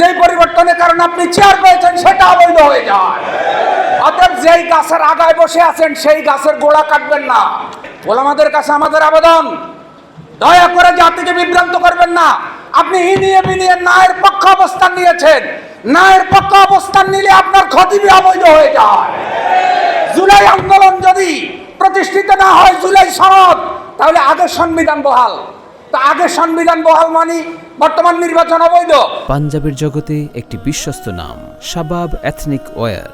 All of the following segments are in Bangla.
যে পরিবর্তনের কারণে আপনি চেয়ার পেয়েছেন সেটা অবৈধ হয়ে যায়। অতএব যেই গাছের আগায় বসে আছেন সেই গাছের গোড়া কাটবেন না। ওলামাদের কাছে আমাদের আবেদন, দয়া করে জাতিকে বিভ্রান্ত করবেন না। আপনি ইনিয়ে বিনিয়ে ন্যায়ের পক্ষে অবস্থান নিয়েছেন, ন্যায়ের পক্ষে অবস্থান নিলে আপনার খতিবি অবৈধ হয়ে যায়। জুলাই আন্দোলন যদি প্রতিষ্ঠিত না হয়, জুলাই সনদ, তাহলে আগের সংবিধান বহাল। তা আগের সংবিধান বহাল মানে বর্তমান নির্বাচন অবৈধ। পাঞ্জাবের জগতে একটি বিশ্বস্ত নাম, শাবাব এথনিক ওয়্যার।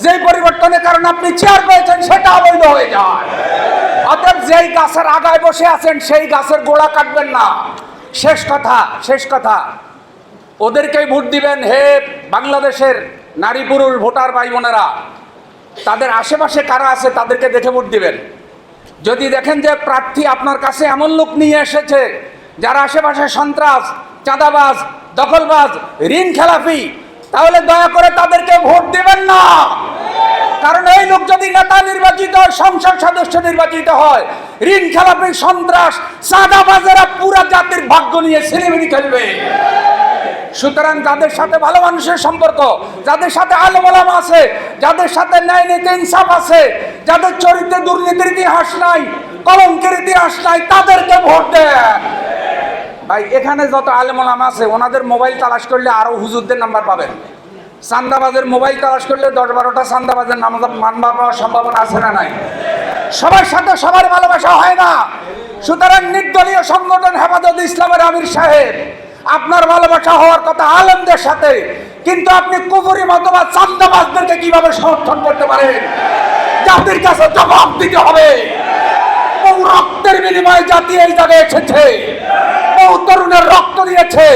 যে পরিবর্তনের কারণে আপনি চেয়ার পেয়েছেন সেটা অবৈধ হয়ে যায়। অতএব যেই গাছের আগায় বসে আছেন সেই গাছের গোড়া কাটবেন না। শেষ কথা, ওদেরকেই ভোট দিবেন। হে বাংলাদেশের নারী পুরুষ ভোটার ভাই বোনেরা, তাদের আশেপাশে কারা আছে তাদেরকে দেখে ভোট দিবেন। যদি দেখেন যে প্রার্থী আপনার কাছে এমন লোক নিয়ে এসেছে যারা আশেপাশে সন্ত্রাস, চাঁদাবাজ, দখলবাজ, ঋণ খেলাপি, তাহলে দয়া করে তাদেরকে ভোট দিবেন না। কারণ এই লোক যদি নেতা নির্বাচিত হয়, সংসদ সদস্য নির্বাচিত হয়, ঋণ খেলাপি, সন্ত্রাস, চাঁদাবাজেরা পুরা জাতির ভাগ্য নিয়ে ছিনিমিনি খেলবে। সুতরাং যাদের সাথে ভালো মানুষের সম্পর্ক, যাদের সাথে আলেম ওলামা আছে, যাদের সাথে ন্যায় নীতি ইনসাফ আছে, যাদের চরিত্রে দুর্নীতির ইতিহাস নাই, কলঙ্কের ইতিহাস নাই, তাদেরকে ভোট দেন। ভাই এখানে যত আলেম ওলামা আছে ওনাদের মোবাইল তালাশ করলে আরো হুজুরদের নাম্বার পাবেন। চান্দাবাজের মোবাইল তালাশ করলে 10-12টা চান্দাবাজের নাম্বার পাওয়ার সম্ভাবনা আছে না নাই? সবার সাথে সবার ভালোবাসা হয় না। সুতরাং নির্দলীয় সংগঠন হেফাজত ইসলামের আমির সাহেব, আপনার ভালোবাসা হওয়ার কথা আলেমদের সাথে, কিন্তু আপনি কুফরি মতবাদ চান্দাবাজদেরকে কিভাবে সমর্থন করতে পারেন? জাতির কাছে জবাব দিতে হবে। বহু রক্তের বিনিময়ে জাতি এই জায়গায় এসেছে, বহু তরুণের রক্ত দিয়েছে।